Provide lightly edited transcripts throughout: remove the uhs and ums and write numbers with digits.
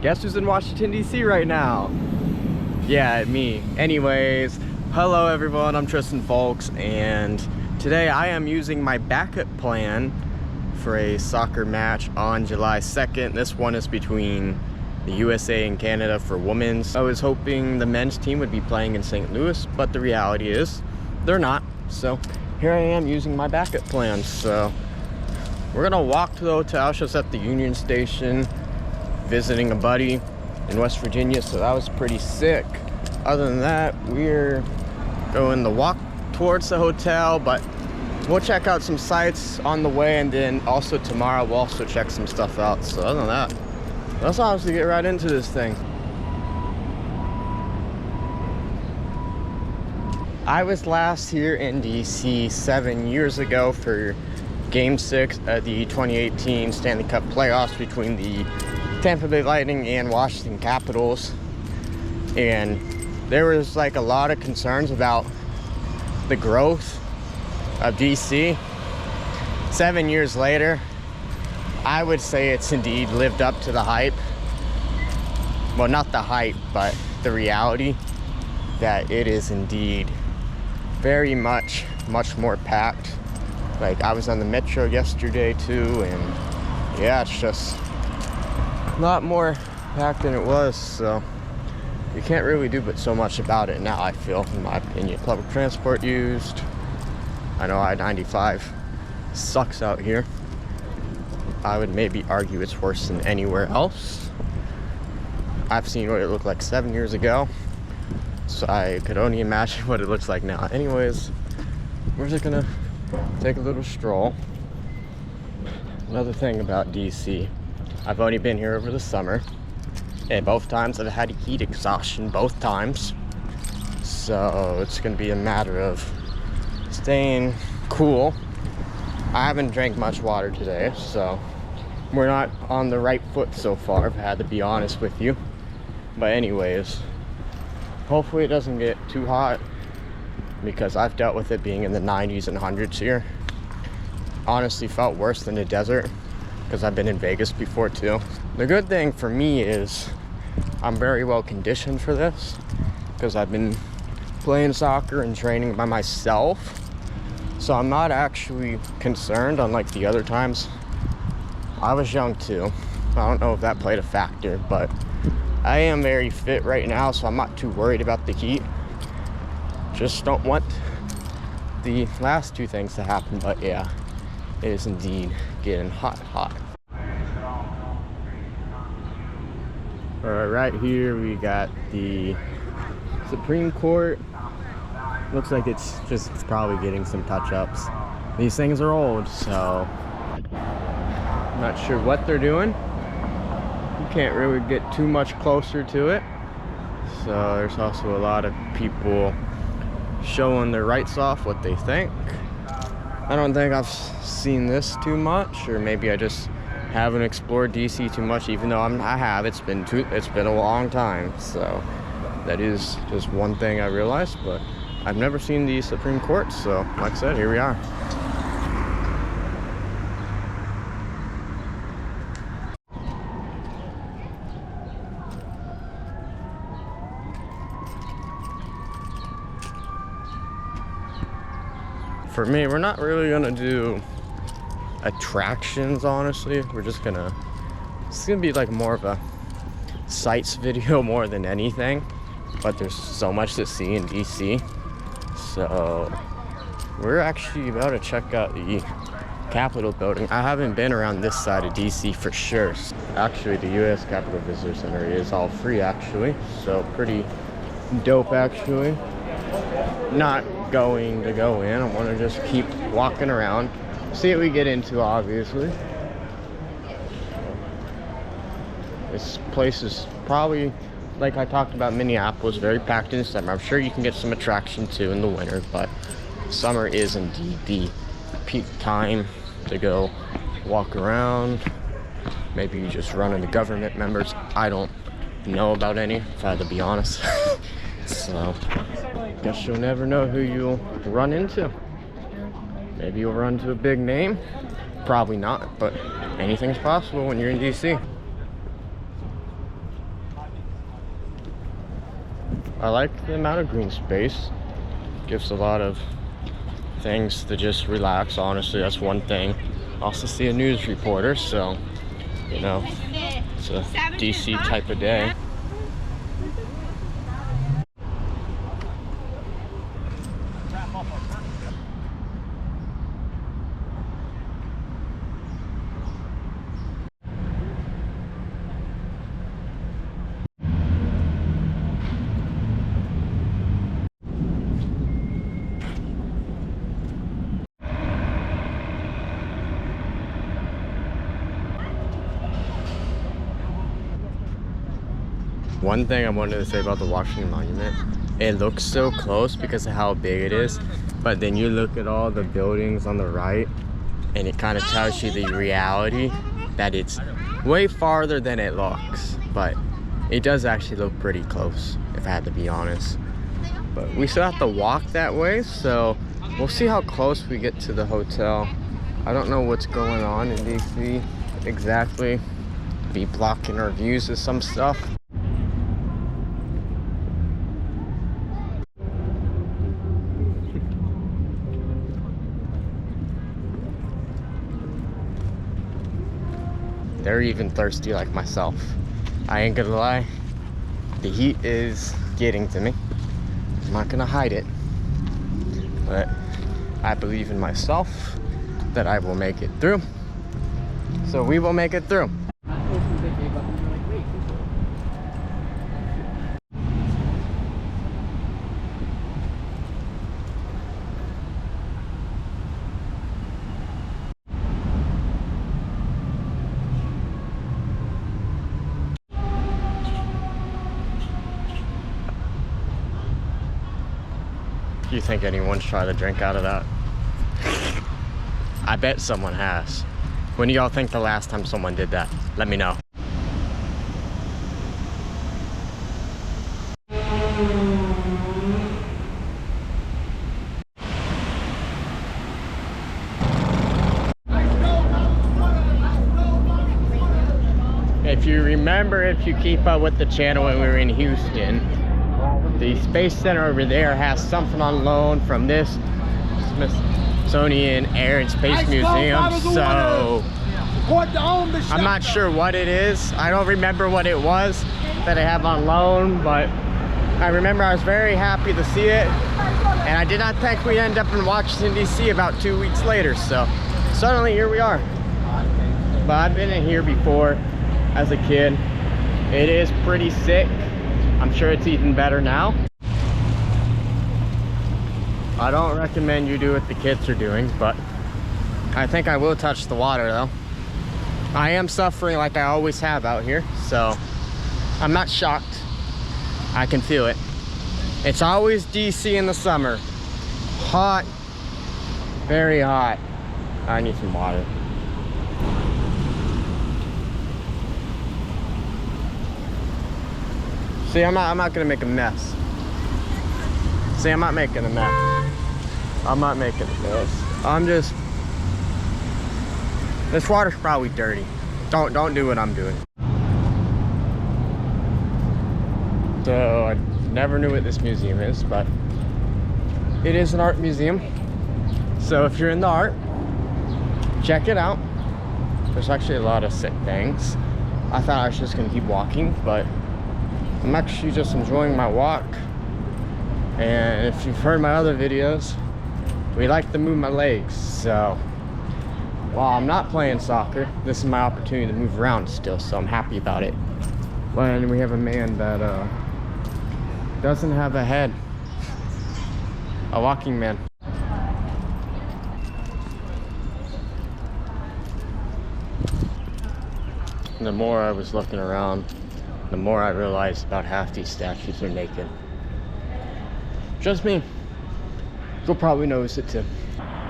Guess who's in Washington D.C. right now? Yeah, me. Anyways, hello everyone, I'm Tristan Folks, and today I am using my backup plan for a soccer match on July 2nd. This one is between the USA and Canada for women's. I was hoping the men's team would be playing in St. Louis, but the reality is they're not. So here I am using my backup plan. So we're gonna walk to the hotel, just at the Union Station, visiting a buddy in West Virginia, so that was pretty sick. Other than that, we're going to walk towards the hotel, but we'll check out some sites on the way, and then also tomorrow we'll also check some stuff out. So other than that, let's obviously get right into this thing. I was last here in DC 7 years ago for Game 6 of the 2018 Stanley Cup playoffs between the Tampa Bay Lightning and Washington Capitals, and there was like a lot of concerns about the growth of DC. 7 years later, I would say it's indeed lived up to the hype. Well, not the hype, but the reality that it is indeed very much more packed. Like, I was on the metro yesterday too, and yeah, it's just a lot more packed than it was, so you can't really do but so much about it now, I feel, in my opinion. Public transport used. I know I-95 sucks out here. I would maybe argue it's worse than anywhere else. I've seen what it looked like 7 years ago, so I could only imagine what it looks like now. Anyways, we're just gonna take a little stroll. Another thing about DC, I've only been here over the summer, and both times I've had heat exhaustion, both times. So it's gonna be a matter of staying cool. I haven't drank much water today, so we're not on the right foot so far, if I had to be honest with you. But anyways, hopefully it doesn't get too hot, because I've dealt with it being in the 90s and 100s here. Honestly felt worse than the desert, because I've been in Vegas before too. The good thing for me is I'm very well conditioned for this, because I've been playing soccer and training by myself. So I'm not actually concerned, unlike the other times. I was young too. I don't know if that played a factor, but I am very fit right now, so I'm not too worried about the heat. Just don't want the last two things to happen, but yeah, it is indeed getting hot. Alright, right here we got the Supreme Court. Looks like it's probably getting some touch-ups. These things are old, so I'm not sure what they're doing. You can't really get too much closer to it. So there's also a lot of people showing their rights off, what they think. I don't think I've seen this too much, or maybe I just haven't explored DC too much, even though I have. It's been a long time, so that is just one thing I realized. But I've never seen the Supreme Court, so like I said, here we are. For me, we're not really gonna do attractions, honestly. It's gonna be like more of a sights video more than anything, but there's so much to see in DC. So we're actually about to check out the Capitol building. I haven't been around this side of DC for sure. Actually, the US Capitol Visitor Center is all free actually, so pretty dope actually. Not going to go in. I want to just keep walking around, see what we get into. Obviously, this place is probably, like I talked about Minneapolis, very packed in the summer. I'm sure you can get some attraction too in the winter, but summer is indeed the peak time to go walk around. Maybe you just run into government members. I don't know about any, if I had to be honest. So guess you'll never know who you'll run into. Maybe you'll run into a big name. Probably not, but anything's possible when you're in DC. I like the amount of green space. Gives a lot of things to just relax. Honestly, that's one thing. Also see a news reporter, so you know, it's a DC type of day. One thing I wanted to say about the Washington Monument, it looks so close because of how big it is, but then you look at all the buildings on the right and it kind of tells you the reality that it's way farther than it looks, but it does actually look pretty close, if I had to be honest. But we still have to walk that way, so we'll see how close we get to the hotel. I don't know what's going on in DC exactly. Be blocking our views of some stuff. They're even thirsty like myself. I ain't gonna lie, the heat is getting to me. I'm not gonna hide it, but I believe in myself that I will make it through. So we will make it through. Do you think anyone's tried to drink out of that? I bet someone has. When do y'all think the last time someone did that? Let me know. If you remember, if you keep up with the channel when we were in Houston, the Space Center over there has something on loan from this Smithsonian Air and Space Museum. So I'm not sure what it is. I don't remember what it was that I have on loan, but I remember I was very happy to see it. And I did not think we'd end up in Washington, D.C. about 2 weeks later. So suddenly here we are. But I've been in here before as a kid. It is pretty sick. I'm sure it's even better now. I don't recommend you do what the kids are doing, but I think I will touch the water though. I am suffering like I always have out here, so I'm not shocked. I can feel it. It's always DC in the summer. Hot, very hot. I need some water. See, I'm not gonna make a mess. See, I'm not making a mess. I'm not making a mess. I'm just, this water's probably dirty. Don't do what I'm doing. So I never knew what this museum is, but it is an art museum. So if you're in the art, check it out. There's actually a lot of sick things. I thought I was just gonna keep walking, but I'm actually just enjoying my walk. And if you've heard my other videos, we like to move my legs. So while I'm not playing soccer, this is my opportunity to move around still, so I'm happy about it. When we have a man that doesn't have a head, a walking man. The more I was looking around, the more I realized about half these statues are naked. Just me. You'll probably notice it too.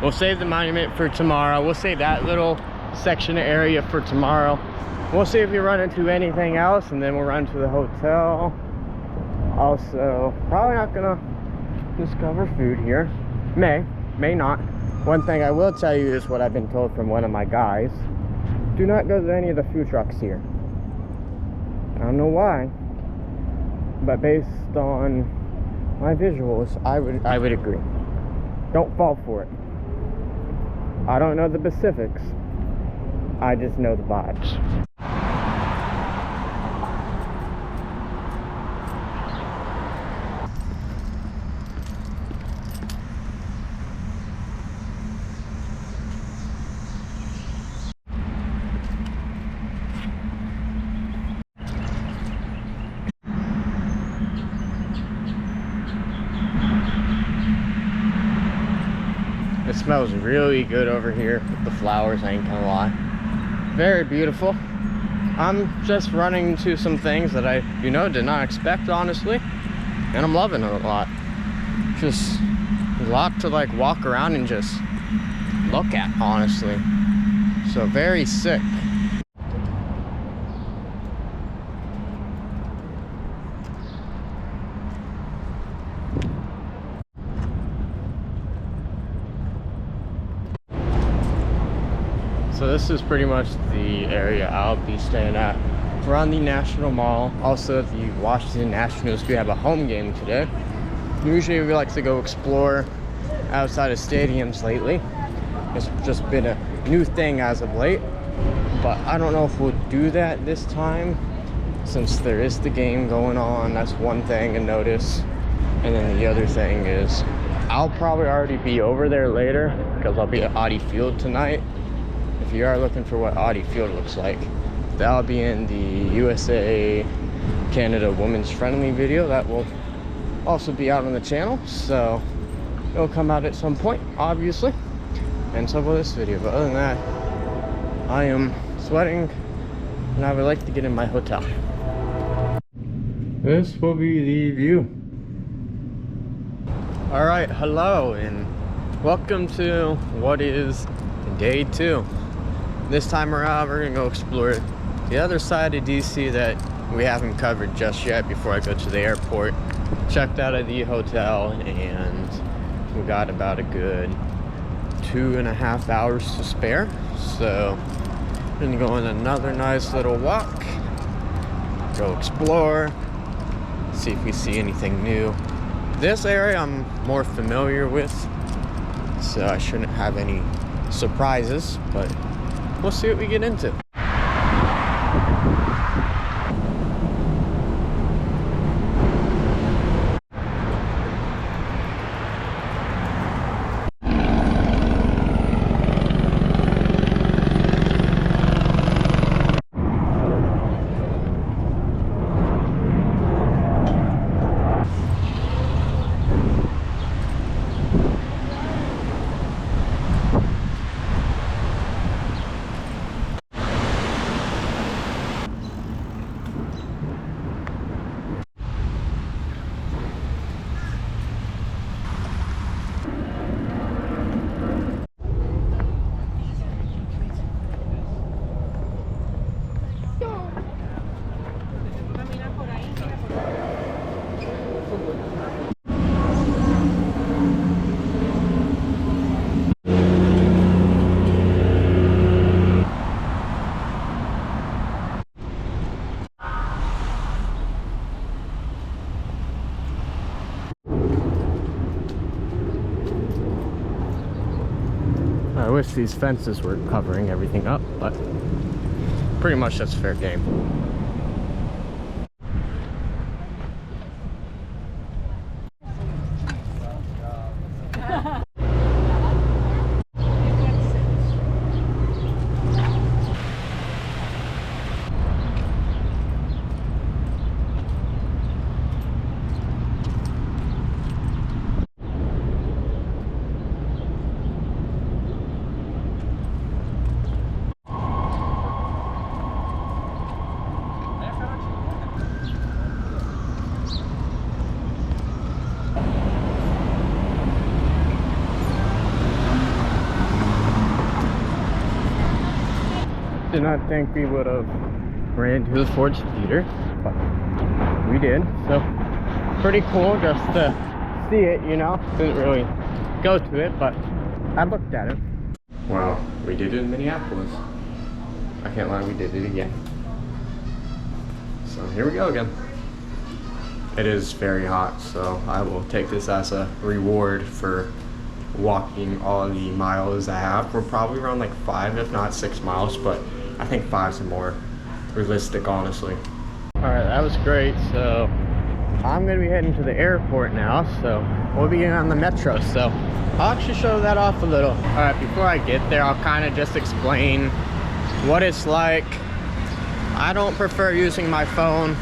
We'll save the monument for tomorrow. We'll save that little section area for tomorrow. We'll see if we run into anything else, and then we'll run to the hotel. Also, probably not gonna discover food here. May not. One thing I will tell you is what I've been told from one of my guys. Do not go to any of the food trucks here. I don't know why, but based on my visuals, I would agree. Don't fall for it. I don't know the specifics. I just know the vibes. It smells really good over here with the flowers, I ain't gonna lie. Very beautiful. I'm just running into some things that I, did not expect, honestly. And I'm loving it a lot. Just a lot to like walk around and just look at, honestly. So very sick. So this is pretty much the area I'll be staying at. We're on the National Mall. Also, the Washington Nationals do have a home game today. Usually we like to go explore outside of stadiums lately. It's just been a new thing as of late. But I don't know if we'll do that this time, since there is the game going on. That's one thing to notice. And then the other thing is I'll probably already be over there later because I'll be at Audi Field tonight. If you are looking for what Audi Field looks like, that'll be in the USA Canada Women's Friendly video that will also be out on the channel, so it'll come out at some point, obviously, and so will this video. But other than that, I am sweating and I would like to get in my hotel. This will be the view. Alright, hello and welcome to what is day 2. This time around, we're gonna go explore the other side of DC that we haven't covered just yet before I go to the airport. Checked out of the hotel, and we got about a good 2.5 hours to spare. So, we're gonna go on another nice little walk, go explore, see if we see anything new. This area I'm more familiar with, so I shouldn't have any surprises, but we'll see what we get into. I wish these fences were covering everything up, but pretty much that's fair game. Did not think we would have ran into the Ford Theater, but we did. So pretty cool just to see it, Didn't really go to it, but I looked at it. Wow, we did it in Minneapolis. I can't lie, we did it again. So here we go again. it is very hot, so I will take this as a reward for walking all the miles I have. We're probably around like 5, if not 6 miles, but I think 5's more realistic, honestly. All right, that was great. So I'm gonna be heading to the airport now, so we'll be getting on the metro. So I'll actually show that off a little. All right, before I get there, I'll kind of just explain what it's like. I don't prefer using my phone,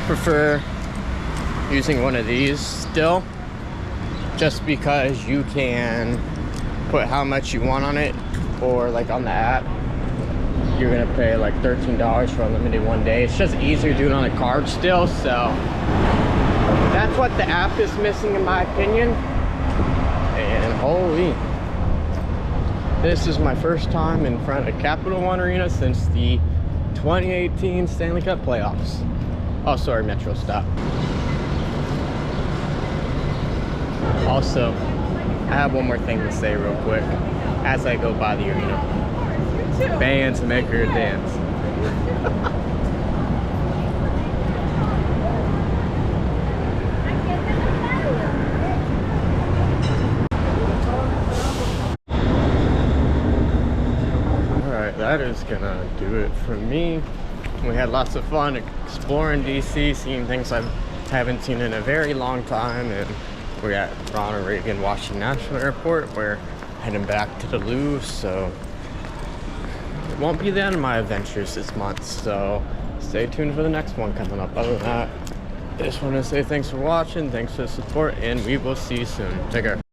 prefer using one of these still, just because you can put how much you want on it, or like on the app, you're gonna pay like $13 for unlimited 1 day. It's just easier to do it on a card still, so that's what the app is missing in my opinion. And holy, this is my first time in front of Capital One Arena since the 2018 Stanley Cup playoffs. Oh, sorry, Metro, stop. Also, I have one more thing to say real quick as I go by the arena. Bands make her dance. Alright, that is gonna do it for me. We had lots of fun exploring DC, seeing things I haven't seen in a very long time, and we're at Ronald Reagan Washington National Airport. We're heading back to the Louvre, so it won't be the end of my adventures this month, so stay tuned for the next one coming up. Other than that, I just want to say thanks for watching, thanks for the support, and we will see you soon. Take care.